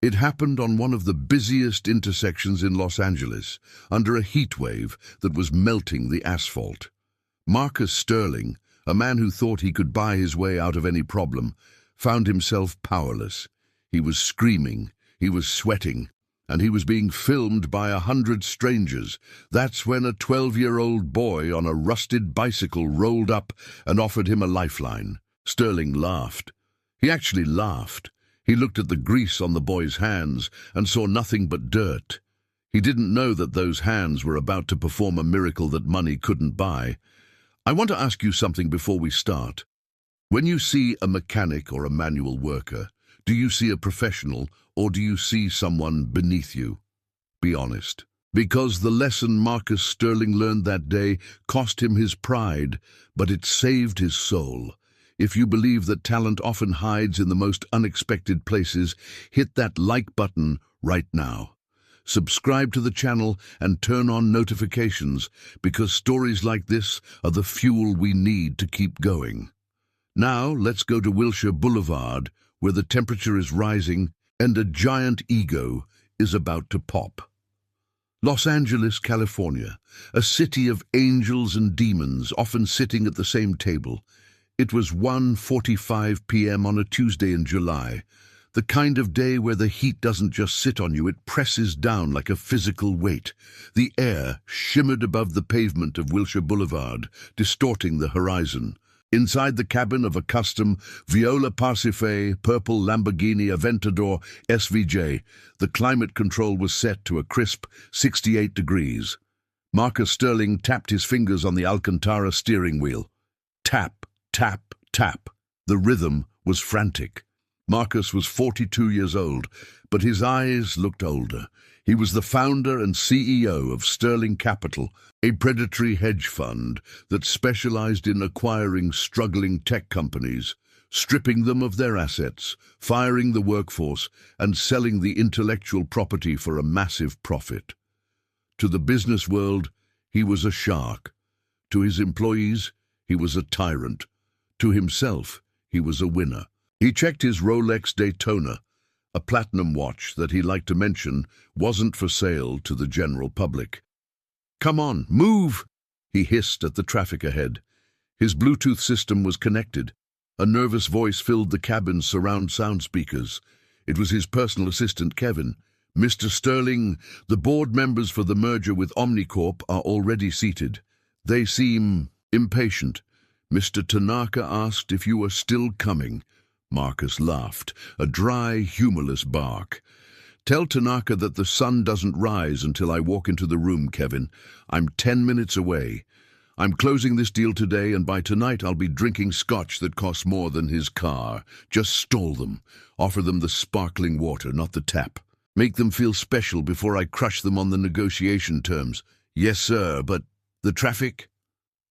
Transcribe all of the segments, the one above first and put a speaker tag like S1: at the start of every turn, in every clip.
S1: It happened on one of the busiest intersections in Los Angeles, under a heat wave that was melting the asphalt. Marcus Sterling, a man who thought he could buy his way out of any problem, found himself powerless. He was screaming, he was sweating, and he was being filmed by 100 strangers. That's when a 12-year-old boy on a rusted bicycle rolled up and offered him a lifeline. Sterling laughed. He actually laughed. He looked at the grease on the boy's hands and saw nothing but dirt. He didn't know that those hands were about to perform a miracle that money couldn't buy. I want to ask you something before we start. When you see a mechanic or a manual worker, do you see a professional or do you see someone beneath you? Be honest. Because the lesson Marcus Sterling learned that day cost him his pride, but it saved his soul. If you believe that talent often hides in the most unexpected places, hit that like button right now. Subscribe to the channel and turn on notifications, because stories like this are the fuel we need to keep going. Now let's go to Wilshire Boulevard, where the temperature is rising and a giant ego is about to pop. Los Angeles, California, a city of angels and demons often sitting at the same table. It was 1:45 p.m. on a Tuesday in July, the kind of day where the heat doesn't just sit on you, it presses down like a physical weight. The air shimmered above the pavement of Wilshire Boulevard, distorting the horizon. Inside the cabin of a custom Viola Parsifal purple Lamborghini Aventador SVJ, the climate control was set to a crisp 68 degrees. Marcus Sterling tapped his fingers on the Alcantara steering wheel. Tap, tap, tap. The rhythm was frantic. Marcus was 42 years old, but his eyes looked older. He was the founder and CEO of Sterling Capital, a predatory hedge fund that specialized in acquiring struggling tech companies, stripping them of their assets, firing the workforce, and selling the intellectual property for a massive profit. To the business world, he was a shark. To his employees, he was a tyrant. To himself, he was a winner. He checked his Rolex Daytona, a platinum watch that he liked to mention wasn't for sale to the general public. "Come on, move!" he hissed at the traffic ahead. His Bluetooth system was connected. A nervous voice filled the cabin's surround sound speakers. It was his personal assistant, Kevin. "Mr. Sterling, the board members for the merger with Omnicorp are already seated. They seem impatient. Mr. Tanaka asked if you are still coming." Marcus laughed, a dry, humorless bark. "Tell Tanaka that the sun doesn't rise until I walk into the room, Kevin. I'm 10 minutes away. I'm closing this deal today, and by tonight I'll be drinking scotch that costs more than his car. Just stall them. Offer them the sparkling water, not the tap. Make them feel special before I crush them on the negotiation terms." "Yes, sir, but the traffic?"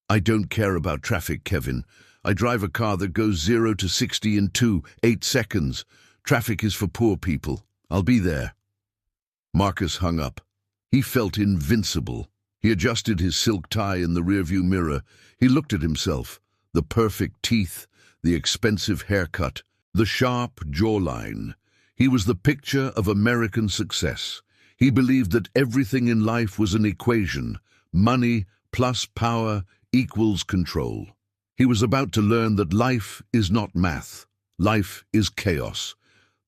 S1: "I don't care about traffic, Kevin. I drive a car that goes 0 to 60 in 2.8 seconds. Traffic is for poor people. I'll be there." Marcus hung up. He felt invincible. He adjusted his silk tie in the rearview mirror. He looked at himself. The perfect teeth, the expensive haircut, the sharp jawline. He was the picture of American success. He believed that everything in life was an equation. Money plus power equals control. He was about to learn that life is not math. Life is chaos.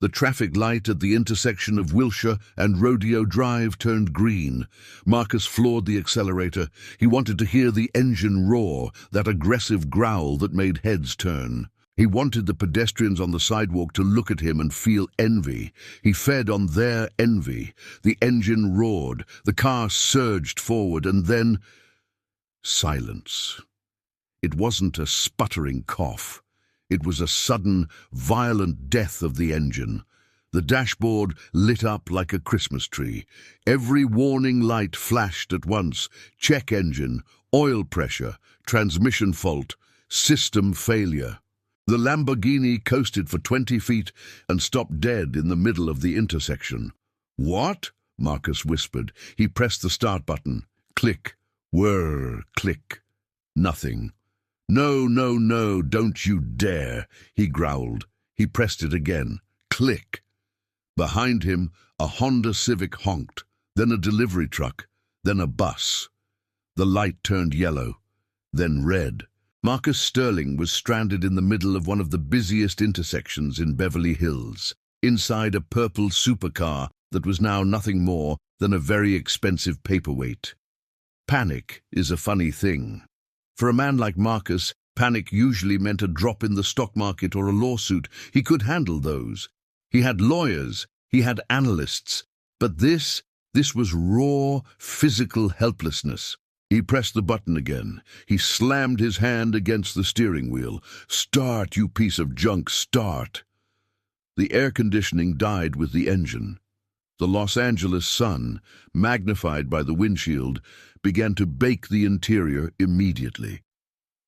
S1: The traffic light at the intersection of Wilshire and Rodeo Drive turned green. Marcus floored the accelerator. He wanted to hear the engine roar, that aggressive growl that made heads turn. He wanted the pedestrians on the sidewalk to look at him and feel envy. He fed on their envy. The engine roared. The car surged forward, and then silence. It wasn't a sputtering cough. It was a sudden, violent death of the engine. The dashboard lit up like a Christmas tree. Every warning light flashed at once. Check engine, oil pressure, transmission fault, system failure. The Lamborghini coasted for 20 feet and stopped dead in the middle of the intersection. "What?" Marcus whispered. He pressed the start button. Click, whir, click. Nothing. "No, no, no, don't you dare," he growled. He pressed it again. Click. Behind him, a Honda Civic honked, then a delivery truck, then a bus. The light turned yellow, then red. Marcus Sterling was stranded in the middle of one of the busiest intersections in Beverly Hills, inside a purple supercar that was now nothing more than a very expensive paperweight. Panic is a funny thing. For a man like Marcus, panic usually meant a drop in the stock market or a lawsuit. He could handle those. He had lawyers, he had analysts, but this was raw, physical helplessness. He pressed the button again. He slammed his hand against the steering wheel. "Start, you piece of junk, start!" The air conditioning died with the engine. The Los Angeles sun, magnified by the windshield, began to bake the interior immediately.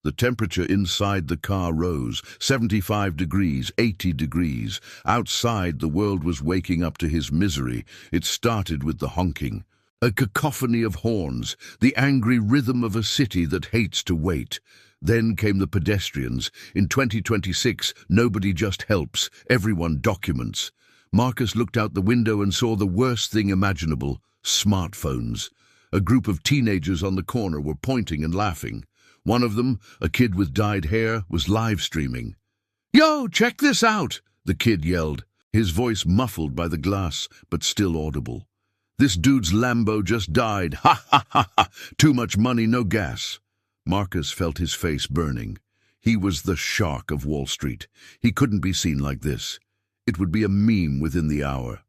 S1: The temperature inside the car rose, 75 degrees, 80 degrees. Outside, the world was waking up to his misery. It started with the honking. A cacophony of horns, the angry rhythm of a city that hates to wait. Then came the pedestrians. In 2026, nobody just helps, everyone documents. Marcus looked out the window and saw the worst thing imaginable: smartphones. A group of teenagers on the corner were pointing and laughing. One of them, a kid with dyed hair, was live streaming. "Yo, check this out!" the kid yelled, his voice muffled by the glass, but still audible. "This dude's Lambo just died. Ha ha ha ha! Too much money, no gas." Marcus felt his face burning. He was the shark of Wall Street. He couldn't be seen like this. It would be a meme within the hour.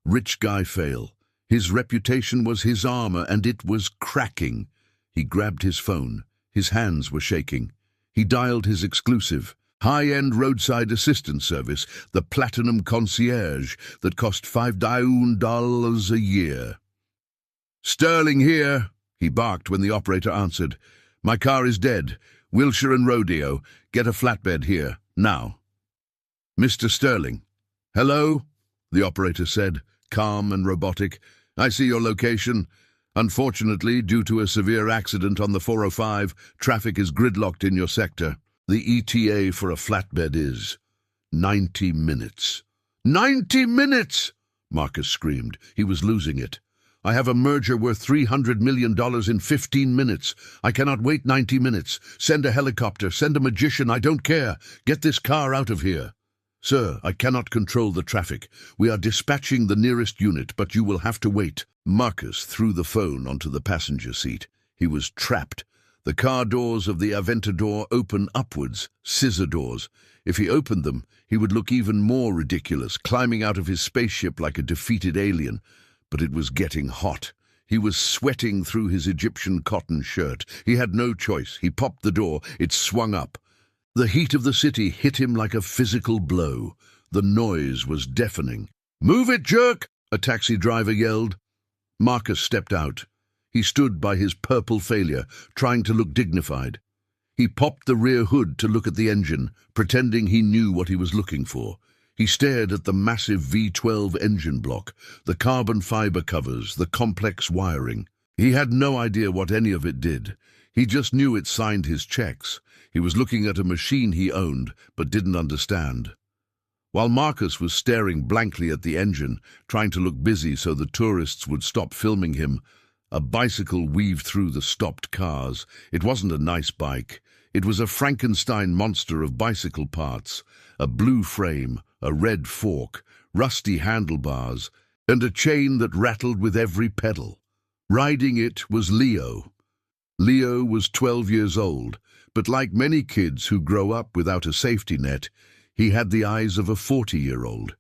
S1: Rich guy fail. His reputation was his armor, and it was cracking. He grabbed his phone. His hands were shaking. He dialed his exclusive, high-end roadside assistance service, the Platinum Concierge, that cost $5 a year. "Sterling here," he barked when the operator answered. "My car is dead. Wilshire and Rodeo. Get a flatbed here, now." "Mr. Sterling." "Hello," the operator said, calm and robotic. "I see your location. Unfortunately, due to a severe accident on the 405, traffic is gridlocked in your sector. The ETA for a flatbed is 90 minutes. 90 minutes! Marcus screamed. He was losing it. "I have a merger worth $300 million in 15 minutes. I cannot wait 90 minutes. Send a helicopter, send a magician, I don't care. Get this car out of here." "Sir, I cannot control the traffic. We are dispatching the nearest unit, but you will have to wait." Marcus threw the phone onto the passenger seat. He was trapped. The car doors of the Aventador open upwards, scissor doors. If he opened them, he would look even more ridiculous, climbing out of his spaceship like a defeated alien. But it was getting hot. He was sweating through his Egyptian cotton shirt. He had no choice. He popped the door. It swung up. The heat of the city hit him like a physical blow. The noise was deafening. "Move it, jerk!" a taxi driver yelled. Marcus stepped out. He stood by his purple failure, trying to look dignified. He popped the rear hood to look at the engine, pretending he knew what he was looking for. He stared at the massive V12 engine block, the carbon fiber covers, the complex wiring. He had no idea what any of it did. He just knew it signed his checks. He was looking at a machine he owned, but didn't understand. While Marcus was staring blankly at the engine, trying to look busy so the tourists would stop filming him, a bicycle weaved through the stopped cars. It wasn't a nice bike. It was a Frankenstein monster of bicycle parts, a blue frame, a red fork, rusty handlebars, and a chain that rattled with every pedal. Riding it was Leo. Leo was 12 years old, but like many kids who grow up without a safety net, he had the eyes of a 40-year-old.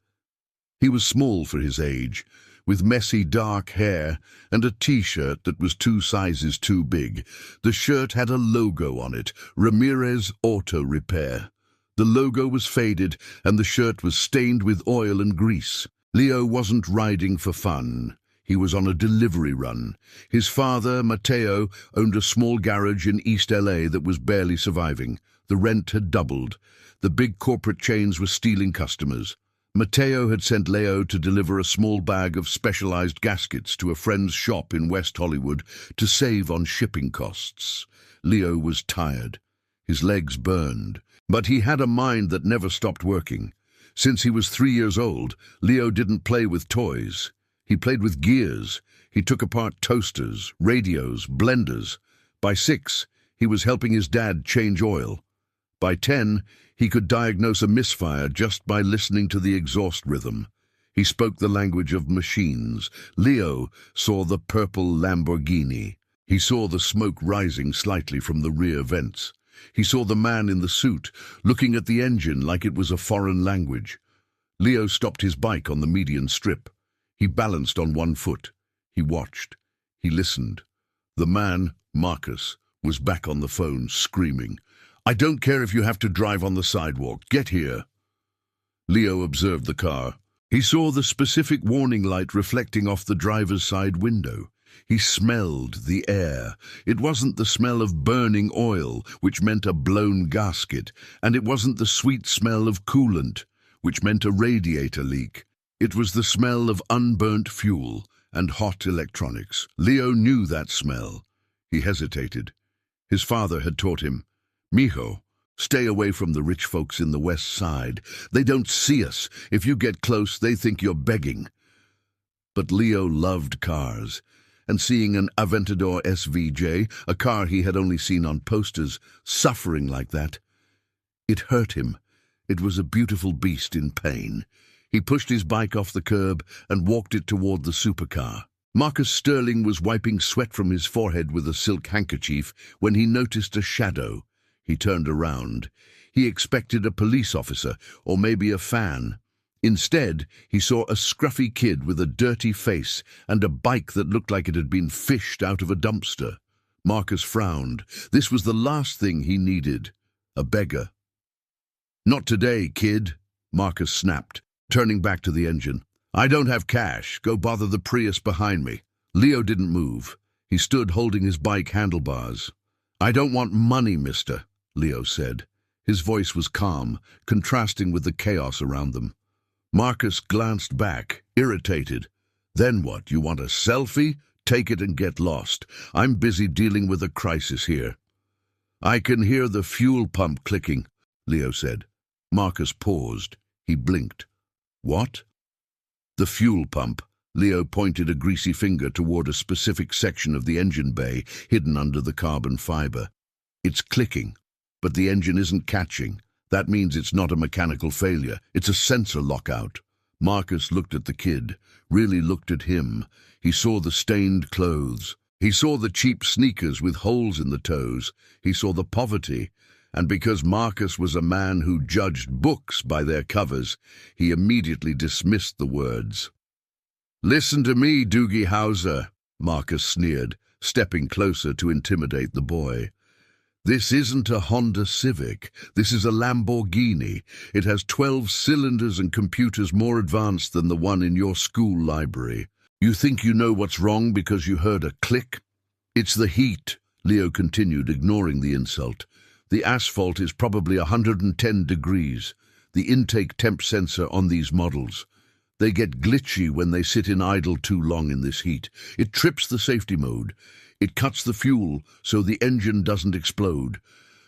S1: He was small for his age, with messy dark hair and a T-shirt that was 2 sizes too big. The shirt had a logo on it, Ramirez Auto Repair. The logo was faded and the shirt was stained with oil and grease. Leo wasn't riding for fun. He was on a delivery run. His father, Mateo, owned a small garage in East LA that was barely surviving. The rent had doubled. The big corporate chains were stealing customers. Mateo had sent Leo to deliver a small bag of specialized gaskets to a friend's shop in West Hollywood to save on shipping costs. Leo was tired. His legs burned. But he had a mind that never stopped working. Since he was 3 years old, Leo didn't play with toys. He played with gears. He took apart toasters, radios, blenders. By 6, he was helping his dad change oil. By 10, he could diagnose a misfire just by listening to the exhaust rhythm. He spoke the language of machines. Leo saw the purple Lamborghini. He saw the smoke rising slightly from the rear vents. He saw the man in the suit, looking at the engine like it was a foreign language. Leo stopped his bike on the median strip. He balanced on one foot. He watched. He listened. The man, Marcus, was back on the phone, screaming, "I don't care if you have to drive on the sidewalk. Get here." Leo observed the car. He saw the specific warning light reflecting off the driver's side window. He smelled the air. It wasn't the smell of burning oil, which meant a blown gasket, and it wasn't the sweet smell of coolant, which meant a radiator leak. It was the smell of unburnt fuel and hot electronics. Leo knew that smell. He hesitated. His father had taught him, "Mijo, stay away from the rich folks in the West Side. They don't see us. If you get close, they think you're begging." But Leo loved cars, and seeing an Aventador SVJ, a car he had only seen on posters, suffering like that, it hurt him. It was a beautiful beast in pain. He pushed his bike off the curb and walked it toward the supercar. Marcus Sterling was wiping sweat from his forehead with a silk handkerchief when he noticed a shadow. He turned around. He expected a police officer or maybe a fan. Instead, he saw a scruffy kid with a dirty face and a bike that looked like it had been fished out of a dumpster. Marcus frowned. This was the last thing he needed. A beggar. "Not today, kid," Marcus snapped, turning back to the engine. "I don't have cash. Go bother the Prius behind me." Leo didn't move. He stood holding his bike handlebars. "I don't want money, mister," Leo said. His voice was calm, contrasting with the chaos around them. Marcus glanced back, irritated. "Then what? You want a selfie? Take it and get lost. I'm busy dealing with a crisis here." "I can hear the fuel pump clicking," Leo said. Marcus paused. He blinked. "What?" "The fuel pump." Leo pointed a greasy finger toward a specific section of the engine bay hidden under the carbon fiber. "It's clicking, but the engine isn't catching. That means it's not a mechanical failure. It's a sensor lockout." Marcus looked at the kid, really looked at him. He saw the stained clothes. He saw the cheap sneakers with holes in the toes. He saw the poverty. And because Marcus was a man who judged books by their covers, he immediately dismissed the words. "Listen to me, Doogie Howser," Marcus sneered, stepping closer to intimidate the boy. "This isn't a Honda Civic. This is a Lamborghini. It has 12 cylinders and computers more advanced than the one in your school library. You think you know what's wrong because you heard a click? It's the heat," Leo continued, ignoring the insult. "The asphalt is probably 110 degrees, the intake temp sensor on these models. They get glitchy when they sit in idle too long in this heat. It trips the safety mode. It cuts the fuel so the engine doesn't explode.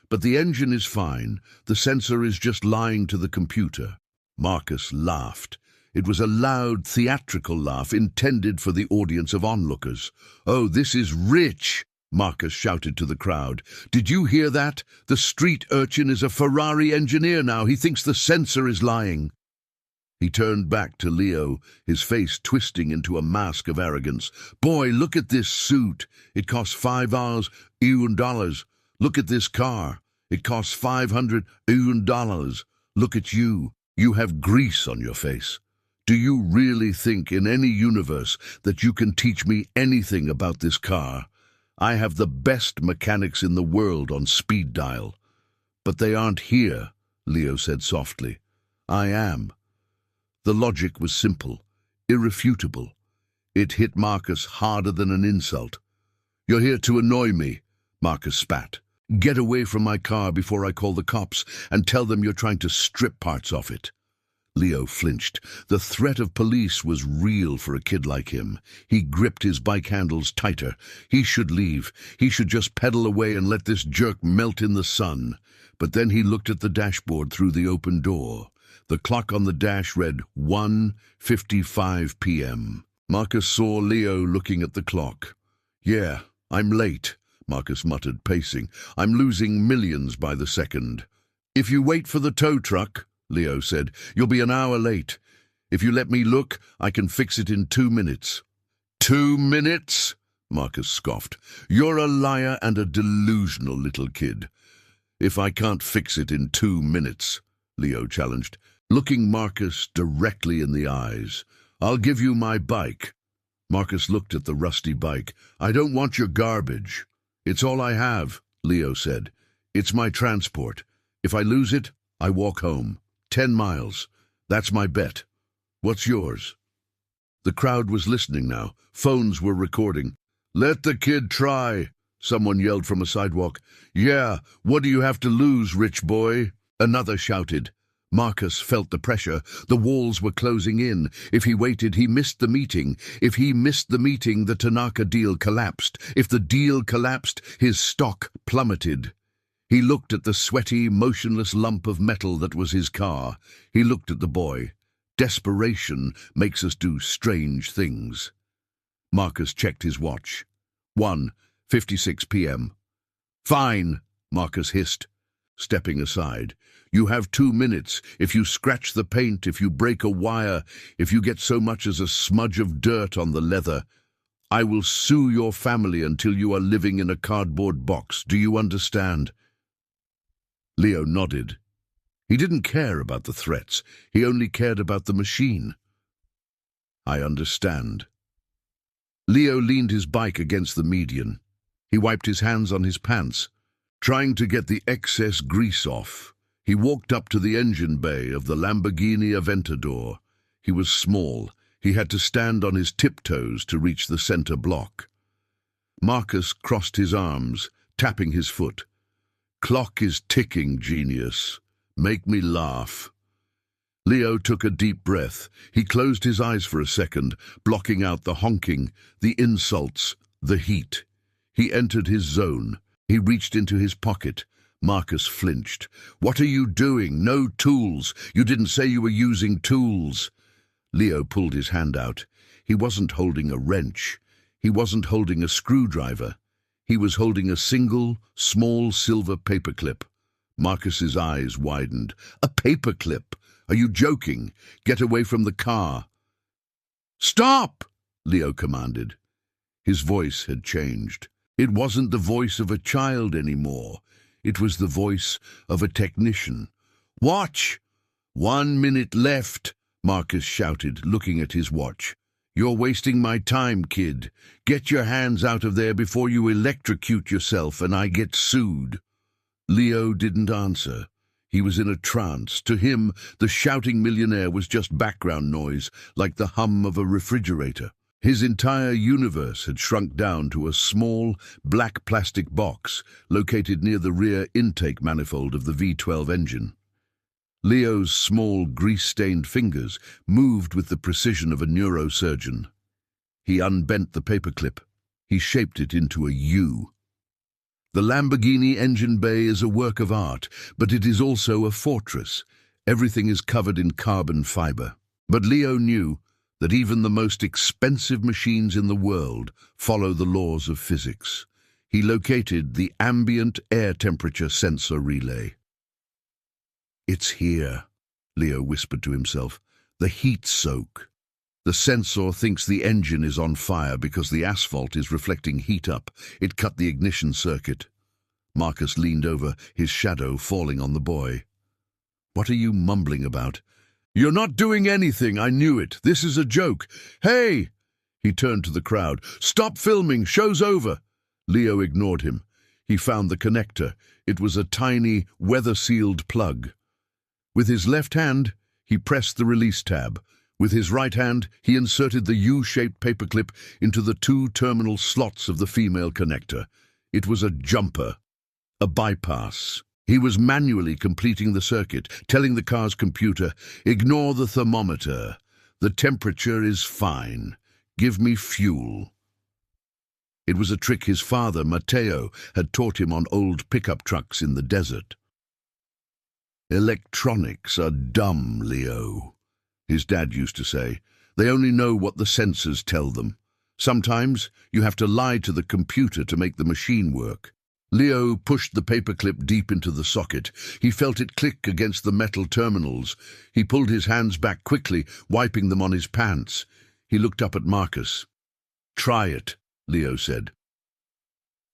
S1: But the engine is fine. The sensor is just lying to the computer." Marcus laughed. It was a loud, theatrical laugh intended for the audience of onlookers. "Oh, this is rich!" Marcus shouted to the crowd. "Did you hear that? The street urchin is a Ferrari engineer now. He thinks the sensor is lying." He turned back to Leo, his face twisting into a mask of arrogance. "Boy, look at this suit. It costs $5,000. Look at this car. It costs $500,000. Look at you. You have grease on your face. Do you really think in any universe that you can teach me anything about this car? I have the best mechanics in the world on speed dial." "But they aren't here," Leo said softly. "I am." The logic was simple, irrefutable. It hit Marcus harder than an insult. "You're here to annoy me," Marcus spat. "Get away from my car before I call the cops and tell them you're trying to strip parts off it." Leo flinched. The threat of police was real for a kid like him. He gripped his bike handles tighter. He should leave. He should just pedal away and let this jerk melt in the sun. But then he looked at the dashboard through the open door. The clock on the dash read 1:55 p.m. Marcus saw Leo looking at the clock. "Yeah, I'm late," Marcus muttered, pacing. "I'm losing millions by the second." "If you wait for the tow truck," Leo said, "you'll be an hour late. If you let me look, I can fix it in 2 minutes." 2 minutes? Marcus scoffed. "You're a liar and a delusional little kid." "If I can't fix it in 2 minutes," Leo challenged, looking Marcus directly in the eyes, "I'll give you my bike." Marcus looked at the rusty bike. "I don't want your garbage." "It's all I have," Leo said. "It's my transport. If I lose it, I walk home. 10 miles. That's my bet. What's yours?" The crowd was listening now. Phones were recording. "Let the kid try," someone yelled from a sidewalk. "Yeah, what do you have to lose, rich boy?" Another shouted. Marcus felt the pressure. The walls were closing in. If he waited, he missed the meeting. If he missed the meeting, the Tanaka deal collapsed. If the deal collapsed, his stock plummeted. He looked at the sweaty, motionless lump of metal that was his car. He looked at the boy. Desperation makes us do strange things. Marcus checked his watch. 1:56 p.m. "Fine," Marcus hissed, stepping aside. "You have 2 minutes. If you scratch the paint, if you break a wire, if you get so much as a smudge of dirt on the leather, I will sue your family until you are living in a cardboard box. Do you understand?" Leo nodded. He didn't care about the threats. He only cared about the machine. "I understand." Leo leaned his bike against the median. He wiped his hands on his pants, trying to get the excess grease off. He walked up to the engine bay of the Lamborghini Aventador. He was small. He had to stand on his tiptoes to reach the center block. Marcus crossed his arms, tapping his foot. "Clock is ticking, genius. Make me laugh." Leo took a deep breath. He closed his eyes for a second, blocking out the honking, the insults, the heat. He entered his zone. He reached into his pocket. Marcus flinched. "What are you doing? No tools. You didn't say you were using tools." Leo pulled his hand out. He wasn't holding a wrench. He wasn't holding a screwdriver. He was holding a single, small silver paperclip. Marcus's eyes widened. "A paperclip? Are you joking? Get away from the car." "Stop!" Leo commanded. His voice had changed. It wasn't the voice of a child anymore. It was the voice of a technician. "Watch!" "1 minute left," Marcus shouted, looking at his watch. "You're wasting my time, kid. Get your hands out of there before you electrocute yourself and I get sued." Leo didn't answer. He was in a trance. To him, the shouting millionaire was just background noise, like the hum of a refrigerator. His entire universe had shrunk down to a small, black plastic box located near the rear intake manifold of the V12 engine. Leo's small, grease-stained fingers moved with the precision of a neurosurgeon. He unbent the paperclip. He shaped it into a U. The Lamborghini engine bay is a work of art, but it is also a fortress. Everything is covered in carbon fiber. But Leo knew that even the most expensive machines in the world follow the laws of physics. He located the ambient air temperature sensor relay. "It's here," Leo whispered to himself. "The heat soak. The sensor thinks the engine is on fire because the asphalt is reflecting heat up. It cut the ignition circuit." Marcus leaned over, his shadow falling on the boy. "What are you mumbling about?" "You're not doing anything, I knew it. This is a joke. Hey!" He turned to the crowd. "Stop filming, show's over." Leo ignored him. He found the connector. It was a tiny, weather-sealed plug. With his left hand, he pressed the release tab. With his right hand, he inserted the U-shaped paperclip into the 2 terminal slots of the female connector. It was a jumper, a bypass. He was manually completing the circuit, telling the car's computer, "Ignore the thermometer. The temperature is fine. Give me fuel." It was a trick his father, Matteo, had taught him on old pickup trucks in the desert. Electronics are dumb, Leo, his dad used to say. They only know what the sensors tell them. Sometimes you have to lie to the computer to make the machine work. Leo pushed the paperclip deep into the socket. He felt it click against the metal terminals. He pulled his hands back quickly, wiping them on his pants. He looked up at Marcus. "Try it," Leo said.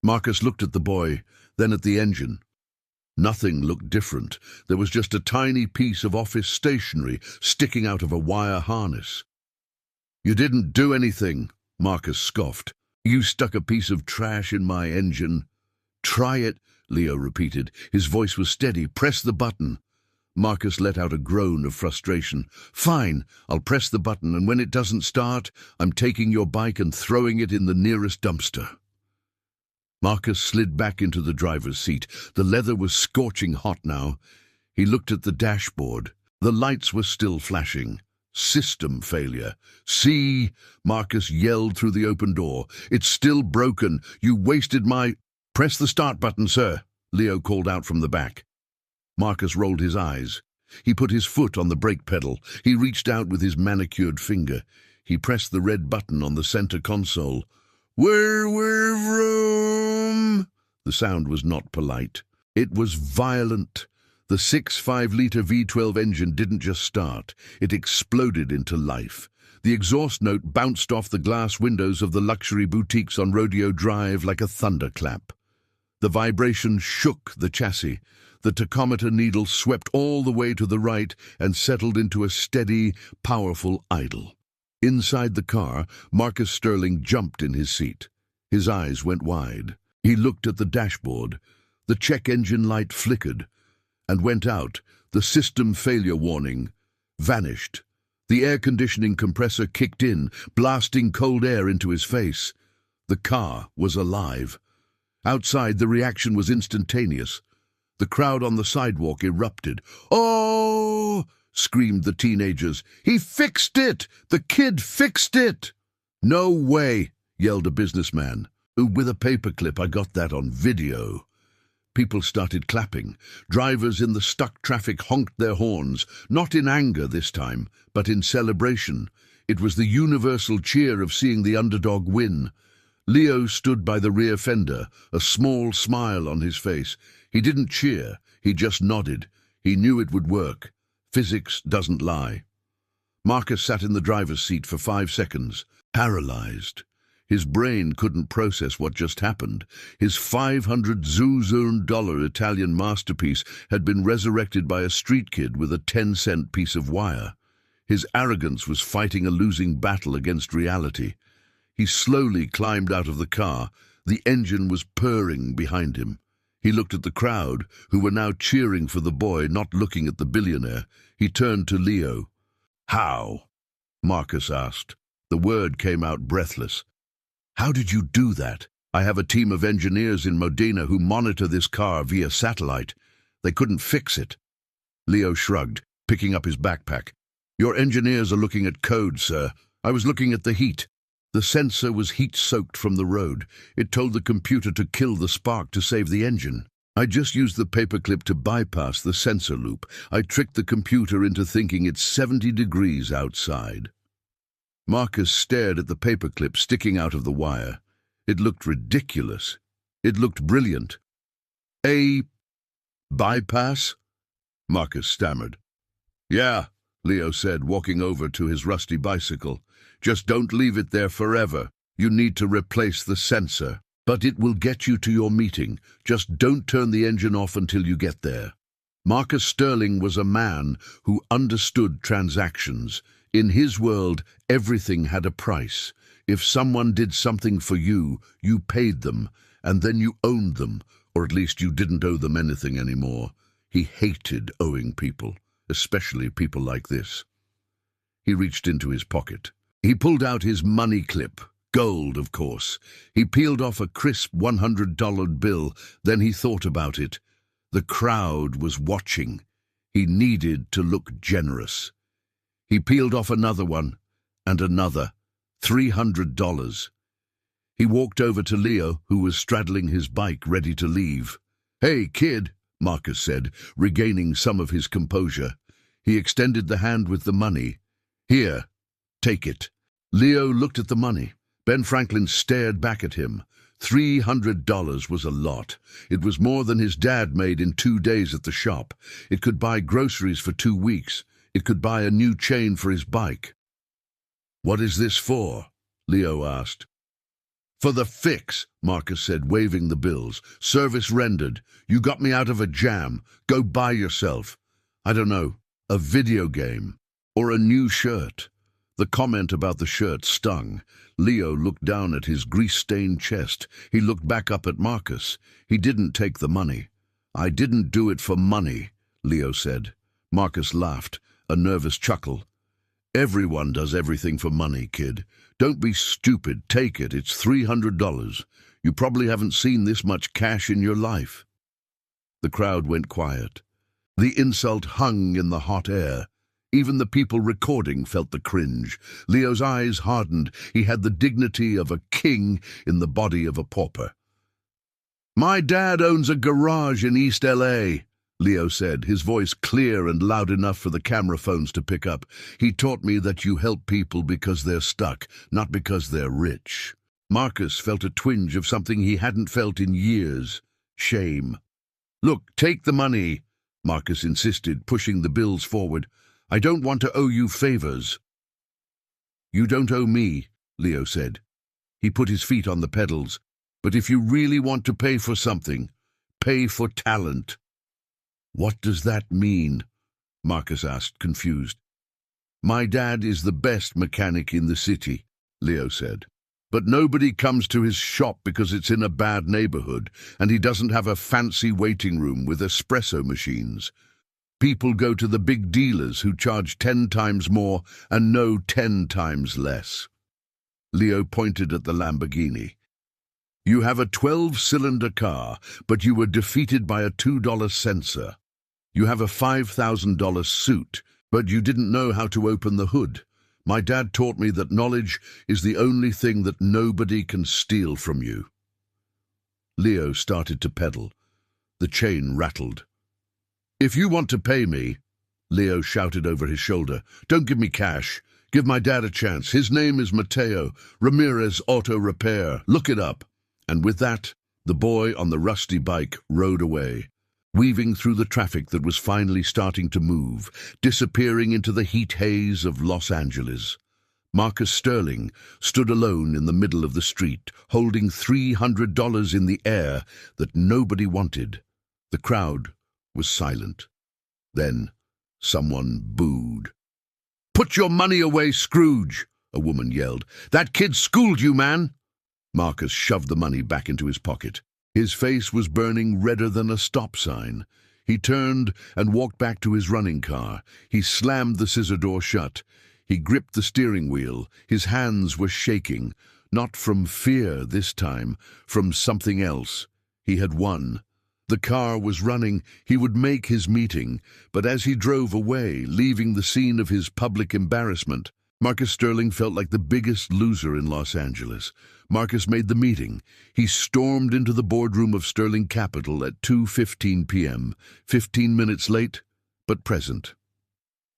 S1: Marcus looked at the boy, then at the engine. Nothing looked different. There was just a tiny piece of office stationery sticking out of a wire harness. "You didn't do anything," Marcus scoffed. "You stuck a piece of trash in my engine." "Try it," Leo repeated. His voice was steady. "Press the button." Marcus let out a groan of frustration. "Fine, I'll press the button, and when it doesn't start, I'm taking your bike and throwing it in the nearest dumpster." Marcus slid back into the driver's seat. The leather was scorching hot now. He looked at the dashboard. The lights were still flashing. System failure. "See!" Marcus yelled through the open door. "It's still broken. You wasted my—" "Press the start button, sir," Leo called out from the back. Marcus rolled his eyes. He put his foot on the brake pedal. He reached out with his manicured finger. He pressed the red button on the center console. "We're vroom!" The sound was not polite. It was violent. The 6.5-liter V12 engine didn't just start. It exploded into life. The exhaust note bounced off the glass windows of the luxury boutiques on Rodeo Drive like a thunderclap. The vibration shook the chassis. The tachometer needle swept all the way to the right and settled into a steady, powerful idle. Inside the car, Marcus Sterling jumped in his seat. His eyes went wide. He looked at the dashboard. The check engine light flickered and went out. The system failure warning vanished. The air conditioning compressor kicked in, blasting cold air into his face. The car was alive. Outside, the reaction was instantaneous. The crowd on the sidewalk erupted. "Oh!" screamed the teenagers. "He fixed it! The kid fixed it!" "No way!" yelled a businessman. "With a paperclip, I got that on video." People started clapping. Drivers in the stuck traffic honked their horns, not in anger this time, but in celebration. It was the universal cheer of seeing the underdog win. Leo stood by the rear fender, a small smile on his face. He didn't cheer, he just nodded. He knew it would work. Physics doesn't lie. Marcus sat in the driver's seat for 5 seconds, paralyzed. His brain couldn't process what just happened. His $500,000 Italian masterpiece had been resurrected by a street kid with a 10-cent piece of wire. His arrogance was fighting a losing battle against reality. He slowly climbed out of the car. The engine was purring behind him. He looked at the crowd, who were now cheering for the boy, not looking at the billionaire. He turned to Leo. "How?" Marcus asked. The word came out breathless. "How did you do that? I have a team of engineers in Modena who monitor this car via satellite. They couldn't fix it." Leo shrugged, picking up his backpack. "Your engineers are looking at code, sir. I was looking at the heat. The sensor was heat-soaked from the road. It told the computer to kill the spark to save the engine. I just used the paperclip to bypass the sensor loop. I tricked the computer into thinking it's 70 degrees outside." Marcus stared at the paperclip sticking out of the wire. It looked ridiculous. It looked brilliant. "A bypass?" Marcus stammered. "Yeah," Leo said, walking over to his rusty bicycle. "Just don't leave it there forever. You need to replace the sensor. But it will get you to your meeting. Just don't turn the engine off until you get there." Marcus Sterling was a man who understood transactions. In his world, everything had a price. If someone did something for you, you paid them, and then you owned them, or at least you didn't owe them anything anymore. He hated owing people, especially people like this. He reached into his pocket. He pulled out his money clip, gold, of course. He peeled off a crisp $100 bill, then he thought about it. The crowd was watching. He needed to look generous. He peeled off another one, and another, $300. He walked over to Leo, who was straddling his bike ready to leave. "Hey, kid," Marcus said, regaining some of his composure. He extended the hand with the money. "Here, take it." Leo looked at the money. Ben Franklin stared back at him. $300 was a lot. It was more than his dad made in 2 days at the shop. It could buy groceries for 2 weeks. It could buy a new chain for his bike. "What is this for?" Leo asked. "For the fix," Marcus said, waving the bills. "Service rendered. You got me out of a jam. Go buy yourself, I don't know, a video game or a new shirt." The comment about the shirt stung. Leo looked down at his grease-stained chest. He looked back up at Marcus. He didn't take the money. "I didn't do it for money," Leo said. Marcus laughed, a nervous chuckle. "Everyone does everything for money, kid. Don't be stupid. Take it. It's $300. You probably haven't seen this much cash in your life." The crowd went quiet. The insult hung in the hot air. Even the people recording felt the cringe. Leo's eyes hardened. He had the dignity of a king in the body of a pauper. "My dad owns a garage in East LA, Leo said, his voice clear and loud enough for the camera phones to pick up. "He taught me that you help people because they're stuck, not because they're rich." Marcus felt a twinge of something he hadn't felt in years. Shame. "Look, take the money," Marcus insisted, pushing the bills forward. "I don't want to owe you favors." "You don't owe me," Leo said. He put his feet on the pedals. "But if you really want to pay for something, pay for talent." "What does that mean?" Marcus asked, confused. "My dad is the best mechanic in the city," Leo said. "But nobody comes to his shop because it's in a bad neighborhood, and he doesn't have a fancy waiting room with espresso machines. People go to the big dealers who charge 10 times more and know 10 times less." Leo pointed at the Lamborghini. "You have a 12-cylinder car, but you were defeated by a $2 sensor. You have a $5,000 suit, but you didn't know how to open the hood. My dad taught me that knowledge is the only thing that nobody can steal from you." Leo started to pedal. The chain rattled. "If you want to pay me," Leo shouted over his shoulder, "don't give me cash. Give my dad a chance. His name is Mateo. Ramirez Auto Repair. Look it up." And with that, the boy on the rusty bike rode away, weaving through the traffic that was finally starting to move, disappearing into the heat haze of Los Angeles. Marcus Sterling stood alone in the middle of the street, holding $300 in the air that nobody wanted. The crowd was silent. Then someone booed. "Put your money away, Scrooge," a woman yelled. "That kid schooled you, man." Marcus shoved the money back into his pocket. His face was burning redder than a stop sign. He turned and walked back to his running car. He slammed the scissor door shut. He gripped the steering wheel. His hands were shaking, not from fear this time, from something else. He had won. The car was running. He would make his meeting. But as he drove away, leaving the scene of his public embarrassment, Marcus Sterling felt like the biggest loser in Los Angeles. Marcus made the meeting. He stormed into the boardroom of Sterling Capital at 2:15 p.m., 15 minutes late, but present.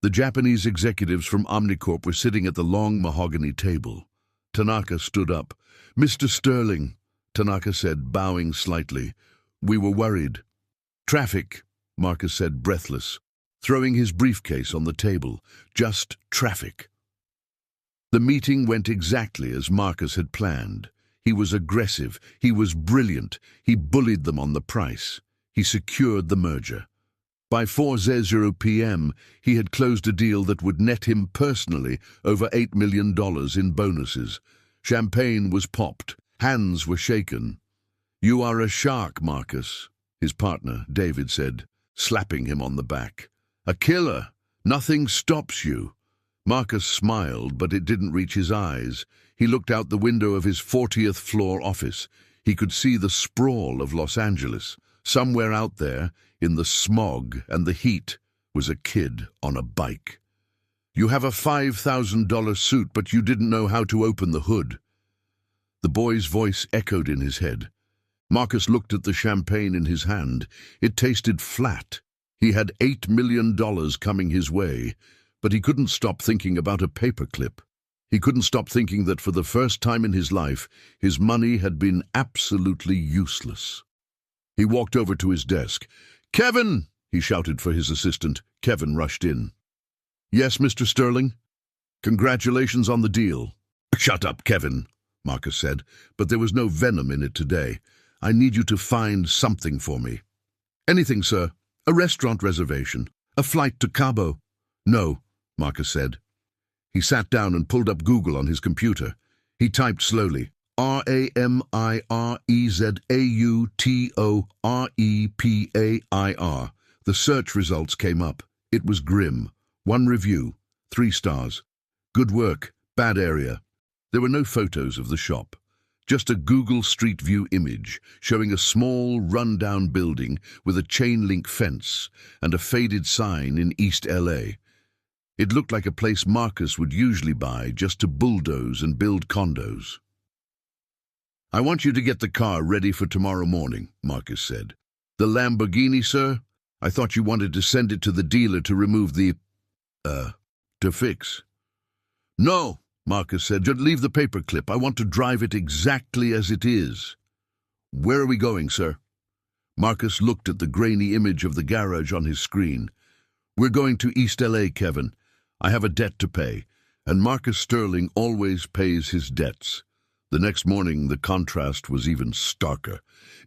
S1: The Japanese executives from Omnicorp were sitting at the long mahogany table. Tanaka stood up. "Mr. Sterling," Tanaka said, bowing slightly. "We were worried." "Traffic," Marcus said, breathless, throwing his briefcase on the table. "Just traffic." The meeting went exactly as Marcus had planned. He was aggressive. He was brilliant. He bullied them on the price. He secured the merger. By 4:00 p.m., he had closed a deal that would net him personally over $8 million in bonuses. Champagne was popped. Hands were shaken. "You are a shark, Marcus," his partner, David, said, slapping him on the back. "A killer. Nothing stops you." Marcus smiled, but it didn't reach his eyes. He looked out the window of his 40th floor office. He could see the sprawl of Los Angeles. Somewhere out there, in the smog and the heat, was a kid on a bike. "You have a $5,000 suit, but you didn't know how to open the hood." The boy's voice echoed in his head. Marcus looked at the champagne in his hand. It tasted flat. He had $8 million coming his way, but he couldn't stop thinking about a paperclip. He couldn't stop thinking that for the first time in his life, his money had been absolutely useless. He walked over to his desk. "Kevin!" he shouted for his assistant. Kevin rushed in. "Yes, Mr. Sterling? Congratulations on the deal." "Shut up, Kevin," Marcus said, but there was no venom in it today. "I need you to find something for me." "Anything, sir. A restaurant reservation. A flight to Cabo." "No," Marcus said. He sat down and pulled up Google on his computer. He typed slowly, RAMIREZAUTOREPAIR. The search results came up. It was grim. 1 review, 3 stars. "Good work, bad area." There were no photos of the shop. Just a Google Street View image showing a small, run-down building with a chain-link fence and a faded sign in East LA. It looked like a place Marcus would usually buy just to bulldoze and build condos. "I want you to get the car ready for tomorrow morning," Marcus said. "The Lamborghini, sir? I thought you wanted to send it to the dealer to remove to fix." "No," Marcus said. "Just leave the paperclip. I want to drive it exactly as it is." "Where are we going, sir?" Marcus looked at the grainy image of the garage on his screen. "We're going to East LA, Kevin. I have a debt to pay, and Marcus Sterling always pays his debts." The next morning, the contrast was even starker.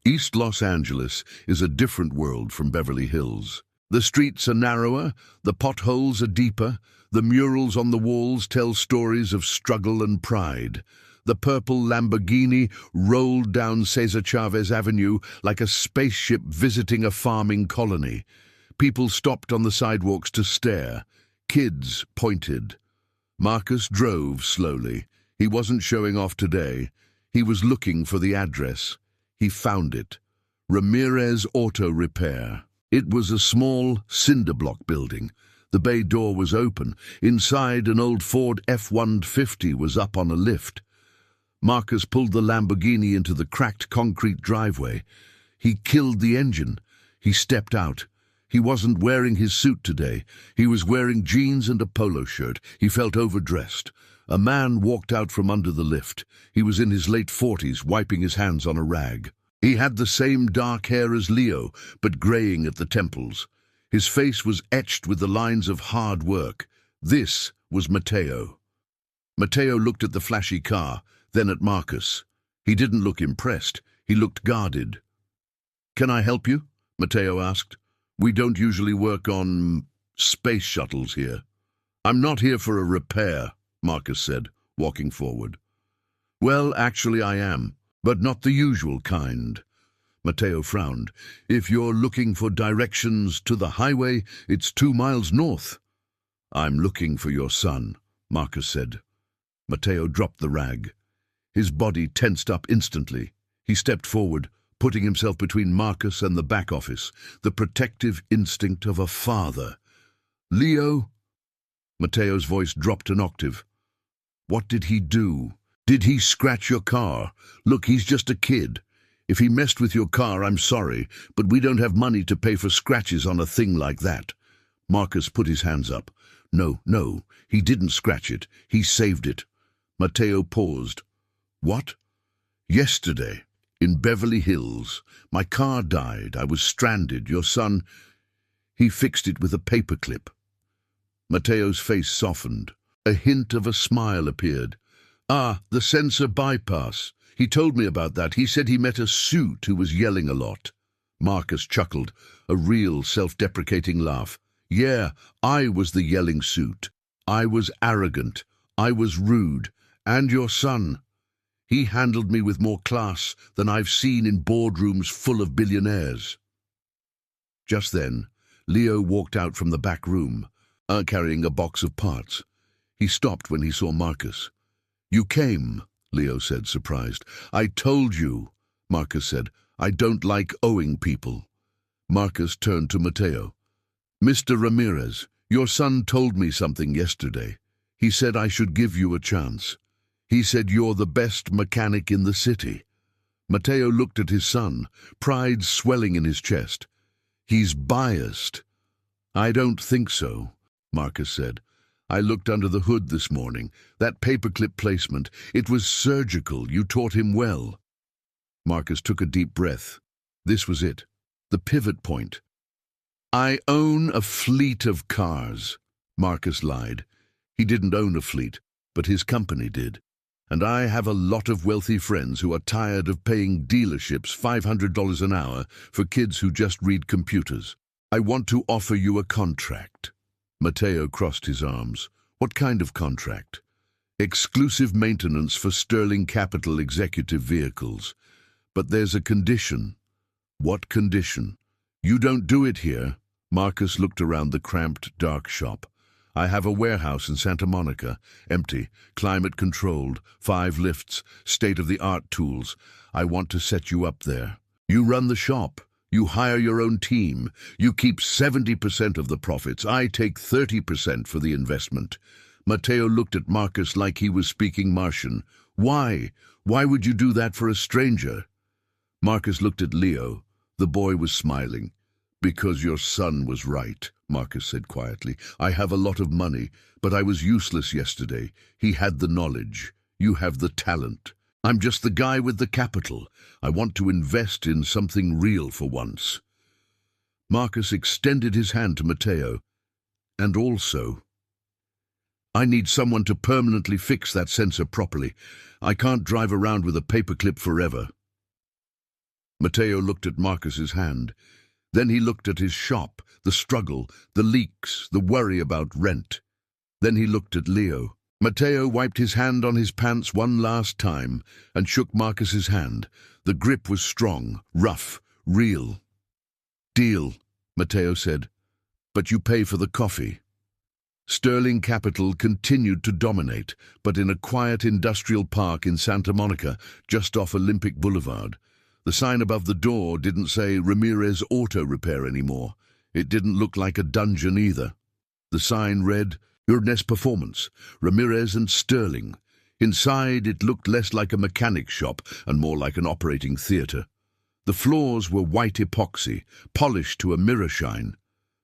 S1: East Los Angeles is a different world from Beverly Hills. The streets are narrower, the potholes are deeper, the murals on the walls tell stories of struggle and pride. The purple Lamborghini rolled down Cesar Chavez Avenue like a spaceship visiting a farming colony. People stopped on the sidewalks to stare. Kids pointed. Marcus drove slowly. He wasn't showing off today. He was looking for the address. He found it. Ramirez Auto Repair. It was a small cinder block building. The bay door was open. Inside, an old Ford F-150 was up on a lift. Marcus pulled the Lamborghini into the cracked concrete driveway. He killed the engine. He stepped out. He wasn't wearing his suit today. He was wearing jeans and a polo shirt. He felt overdressed. A man walked out from under the lift. He was in his late 40s, wiping his hands on a rag. He had the same dark hair as Leo, but graying at the temples. His face was etched with the lines of hard work. This was Mateo. Mateo looked at the flashy car, then at Marcus. He didn't look impressed. He looked guarded. "Can I help you?" Mateo asked. "We don't usually work on space shuttles here." "I'm not here for a repair," Marcus said, walking forward. "Well, actually I am, but not the usual kind." Mateo frowned. "If you're looking for directions to the highway, it's 2 miles north." "I'm looking for your son," Marcus said. Mateo dropped the rag. His body tensed up instantly. He stepped forward, putting himself between Marcus and the back office, the protective instinct of a father. "Leo?" Mateo's voice dropped an octave. "What did he do? Did he scratch your car? Look, he's just a kid. If he messed with your car, I'm sorry, but we don't have money to pay for scratches on a thing like that." Marcus put his hands up. No, he didn't scratch it. He saved it." Mateo paused. "What?" "Yesterday, in Beverly Hills. My car died. I was stranded. Your son, he fixed it with a paperclip." Mateo's face softened. A hint of a smile appeared. "Ah, the sensor bypass. He told me about that. He said he met a suit who was yelling a lot." Marcus chuckled, a real self-deprecating laugh. "Yeah, I was the yelling suit. I was arrogant. I was rude. And your son. He handled me with more class than I've seen in boardrooms full of billionaires." Just then, Leo walked out from the back room, carrying a box of parts. He stopped when he saw Marcus. "You came," Leo said, surprised. "I told you," Marcus said. "I don't like owing people." Marcus turned to Mateo. "Mr. Ramirez, your son told me something yesterday. He said I should give you a chance. He said you're the best mechanic in the city." Matteo looked at his son, pride swelling in his chest. "He's biased." "I don't think so," Marcus said. "I looked under the hood this morning. That paperclip placement, it was surgical. You taught him well." Marcus took a deep breath. This was it, the pivot point. "I own a fleet of cars," Marcus lied. He didn't own a fleet, but his company did. "And I have a lot of wealthy friends who are tired of paying dealerships $500 an hour for kids who just read computers. I want to offer you a contract." Matteo crossed his arms. "What kind of contract?" "Exclusive maintenance for Sterling Capital executive vehicles. But there's a condition." "What condition?" "You don't do it here." Marcus looked around the cramped, dark shop. "I have a warehouse in Santa Monica, empty, climate-controlled, 5 lifts, state-of-the-art tools. I want to set you up there. You run the shop. You hire your own team. You keep 70% of the profits. I take 30% for the investment." Matteo looked at Marcus like he was speaking Martian. "Why? Why would you do that for a stranger?" Marcus looked at Leo. The boy was smiling. "Because your son was right," Marcus said quietly. "I have a lot of money, but I was useless yesterday. He had the knowledge. You have the talent. I'm just the guy with the capital. I want to invest in something real for once." Marcus extended his hand to Matteo. "And also, I need someone to permanently fix that sensor properly. I can't drive around with a paperclip forever." Matteo looked at Marcus's hand. Then he looked at his shop, the struggle, the leaks, the worry about rent. Then he looked at Leo. Matteo wiped his hand on his pants one last time and shook Marcus's hand. The grip was strong, rough, real. "Deal," Matteo said. "But you pay for the coffee." Sterling Capital continued to dominate, but in a quiet industrial park in Santa Monica, just off Olympic Boulevard. The sign above the door didn't say Ramirez Auto Repair anymore. It didn't look like a dungeon either. The sign read, Urness Performance, Ramirez and Sterling. Inside, it looked less like a mechanic shop and more like an operating theatre. The floors were white epoxy, polished to a mirror shine.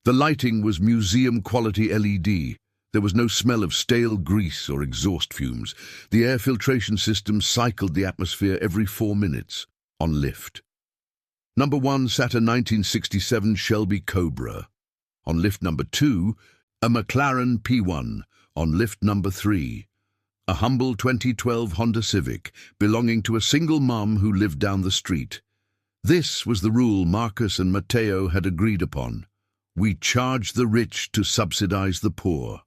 S1: The lighting was museum-quality LED. There was no smell of stale grease or exhaust fumes. The air filtration system cycled the atmosphere every 4 minutes. On lift. Number 1 sat a 1967 Shelby Cobra. On lift number 2, a McLaren P1. On lift number 3, a humble 2012 Honda Civic belonging to a single mom who lived down the street. This was the rule Marcus and Matteo had agreed upon. We charge the rich to subsidize the poor.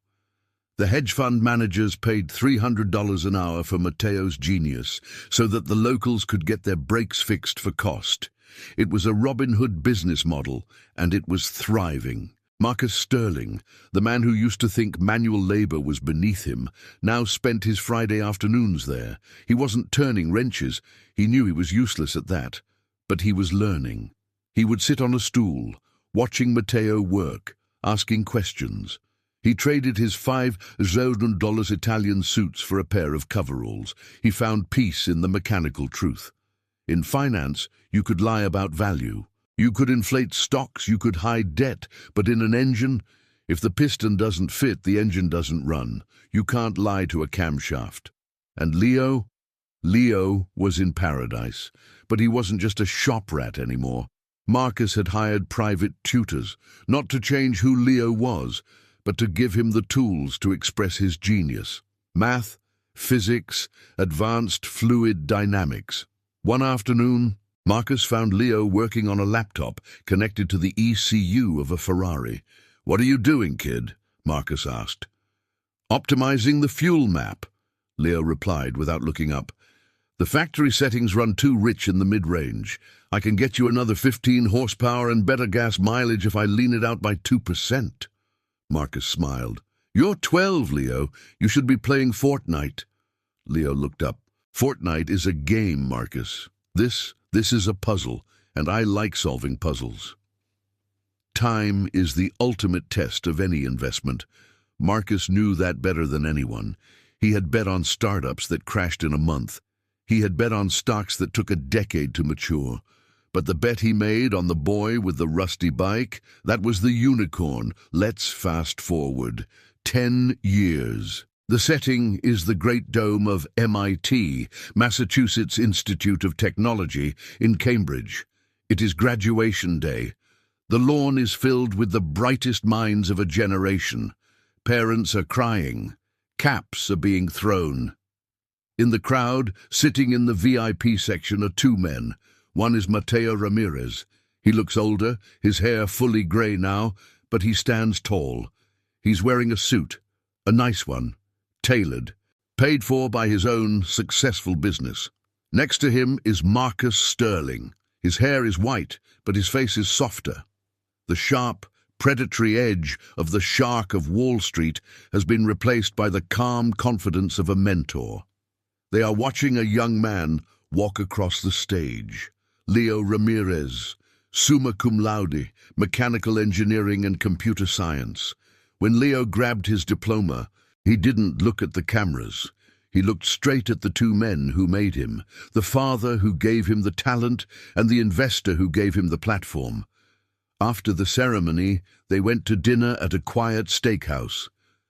S1: The hedge fund managers paid $300 an hour for Matteo's genius so that the locals could get their brakes fixed for cost. It was a Robin Hood business model, and it was thriving. Marcus Sterling, the man who used to think manual labor was beneath him, now spent his Friday afternoons there. He wasn't turning wrenches. He knew he was useless at that. But he was learning. He would sit on a stool, watching Matteo work, asking questions. He traded his $5,000 Italian suits for a pair of coveralls. He found peace in the mechanical truth. In finance, you could lie about value. You could inflate stocks, you could hide debt, but in an engine, if the piston doesn't fit, the engine doesn't run. You can't lie to a camshaft. And Leo was in paradise, but he wasn't just a shop rat anymore. Marcus had hired private tutors, not to change who Leo was, but to give him the tools to express his genius. Math, physics, advanced fluid dynamics. One afternoon, Marcus found Leo working on a laptop connected to the ECU of a Ferrari. "What are you doing, kid?" Marcus asked. "Optimizing the fuel map," Leo replied without looking up. "The factory settings run too rich in the mid-range. I can get you another 15 horsepower and better gas mileage if I lean it out by 2%. Marcus smiled. "You're 12, Leo. You should be playing Fortnite." Leo looked up. "Fortnite is a game, Marcus. This is a puzzle, and I like solving puzzles." Time is the ultimate test of any investment. Marcus knew that better than anyone. He had bet on startups that crashed in a month. He had bet on stocks that took a decade to mature. But the bet he made on the boy with the rusty bike, that was the unicorn. Let's fast forward 10 years. The setting is the Great Dome of MIT, Massachusetts Institute of Technology, in Cambridge. It is graduation day. The lawn is filled with the brightest minds of a generation. Parents are crying. Caps are being thrown. In the crowd, sitting in the VIP section, are two men. One is Mateo Ramirez. He looks older, his hair fully grey now, but he stands tall. He's wearing a suit, a nice one, tailored, paid for by his own successful business. Next to him is Marcus Sterling. His hair is white, but his face is softer. The sharp, predatory edge of the shark of Wall Street has been replaced by the calm confidence of a mentor. They are watching a young man walk across the stage. Leo Ramirez, summa cum laude, mechanical engineering and computer science. When Leo grabbed his diploma, he didn't look at the cameras. He looked straight at the two men who made him, the father who gave him the talent and the investor who gave him the platform. After the ceremony, they went to dinner at a quiet steakhouse.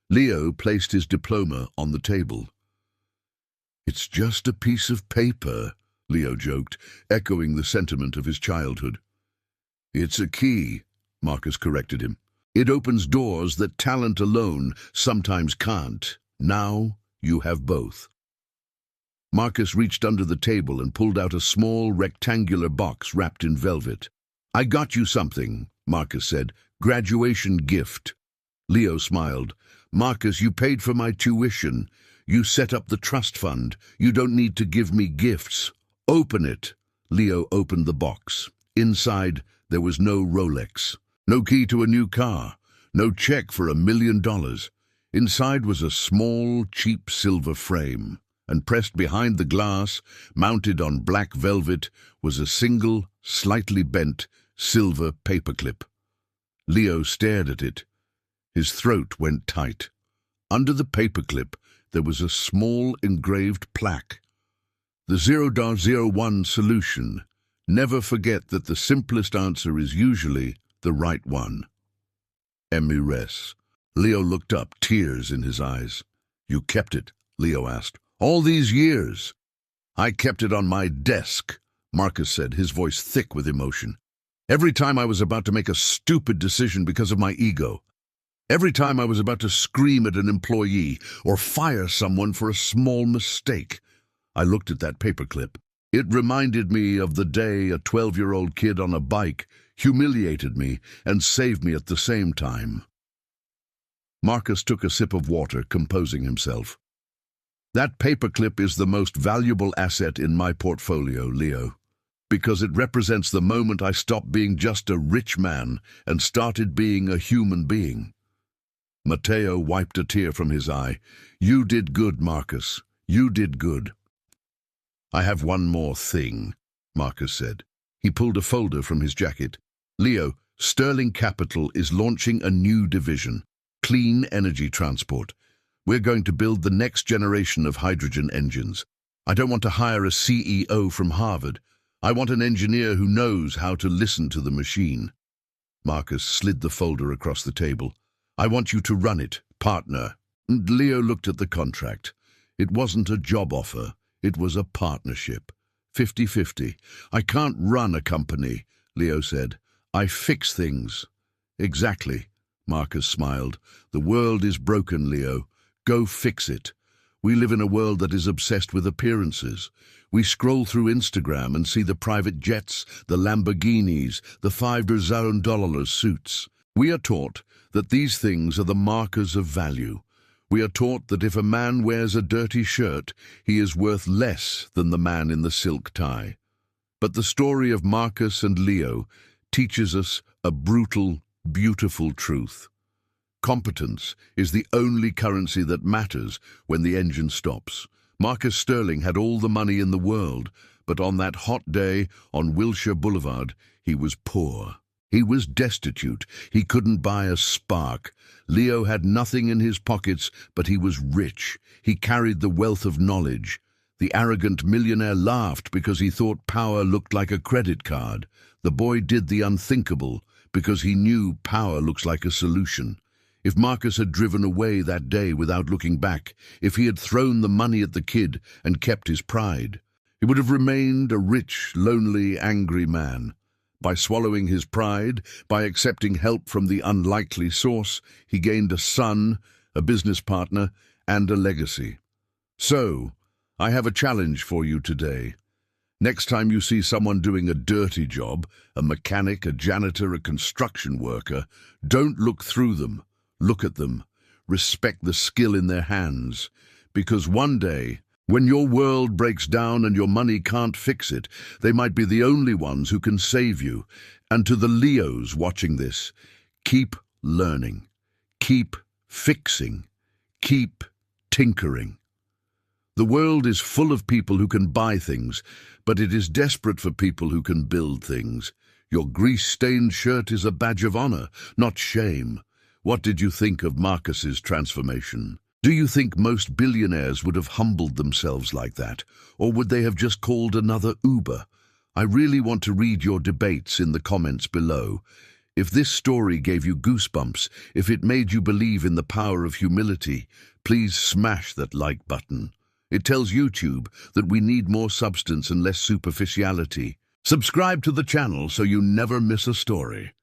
S1: Leo placed his diploma on the table. "It's just a piece of paper," Leo joked, echoing the sentiment of his childhood. "It's a key," Marcus corrected him. "It opens doors that talent alone sometimes can't. Now you have both." Marcus reached under the table and pulled out a small rectangular box wrapped in velvet. "I got you something," Marcus said. "Graduation gift." Leo smiled. "Marcus, you paid for my tuition. You set up the trust fund. You don't need to give me gifts. Open it." Leo opened the box. Inside, there was no Rolex, no key to a new car, no check for $1 million. Inside was a small, cheap silver frame, and pressed behind the glass, mounted on black velvet, was a single, slightly bent, silver paperclip. Leo stared at it. His throat went tight. Under the paperclip, there was a small engraved plaque. The 0.01 solution. Never forget that the simplest answer is usually the right one. Emires. Leo looked up, tears in his eyes. "You kept it?" Leo asked. "All these years?" "I kept it on my desk," Marcus said, his voice thick with emotion. "Every time I was about to make a stupid decision because of my ego. Every time I was about to scream at an employee or fire someone for a small mistake. I looked at that paperclip. It reminded me of the day a 12-year-old kid on a bike humiliated me and saved me at the same time." Marcus took a sip of water, composing himself. "That paperclip is the most valuable asset in my portfolio, Leo, because it represents the moment I stopped being just a rich man and started being a human being." Mateo wiped a tear from his eye. "You did good, Marcus. You did good." "I have one more thing," Marcus said. He pulled a folder from his jacket. "Leo, Sterling Capital is launching a new division, clean energy transport. We're going to build the next generation of hydrogen engines. I don't want to hire a CEO from Harvard. I want an engineer who knows how to listen to the machine." Marcus slid the folder across the table. "I want you to run it, partner." And Leo looked at the contract. It wasn't a job offer. It was a partnership. 50-50. "I can't run a company," Leo said. "I fix things." "Exactly," Marcus smiled. "The world is broken, Leo. Go fix it. We live in a world that is obsessed with appearances. We scroll through Instagram and see the private jets, the Lamborghinis, the $5,000 suits. We are taught that these things are the markers of value. We are taught that if a man wears a dirty shirt, he is worth less than the man in the silk tie. But the story of Marcus and Leo teaches us a brutal, beautiful truth. Competence is the only currency that matters when the engine stops. Marcus Sterling had all the money in the world, but on that hot day on Wilshire Boulevard, he was poor. He was destitute. He couldn't buy a spark. Leo had nothing in his pockets, but he was rich. He carried the wealth of knowledge. The arrogant millionaire laughed because he thought power looked like a credit card. The boy did the unthinkable because he knew power looks like a solution. If Marcus had driven away that day without looking back, if he had thrown the money at the kid and kept his pride, he would have remained a rich, lonely, angry man. By swallowing his pride, by accepting help from the unlikely source, he gained a son, a business partner, and a legacy. So, I have a challenge for you today. Next time you see someone doing a dirty job, a mechanic, a janitor, a construction worker, don't look through them. Look at them. Respect the skill in their hands. Because one day, when your world breaks down and your money can't fix it, they might be the only ones who can save you. And to the Leos watching this, keep learning. Keep fixing. Keep tinkering. The world is full of people who can buy things, but it is desperate for people who can build things. Your grease-stained shirt is a badge of honor, not shame. What did you think of Marcus's transformation? Do you think most billionaires would have humbled themselves like that, or would they have just called another Uber? I really want to read your debates in the comments below. If this story gave you goosebumps, if it made you believe in the power of humility, please smash that like button. It tells YouTube that we need more substance and less superficiality. Subscribe to the channel so you never miss a story.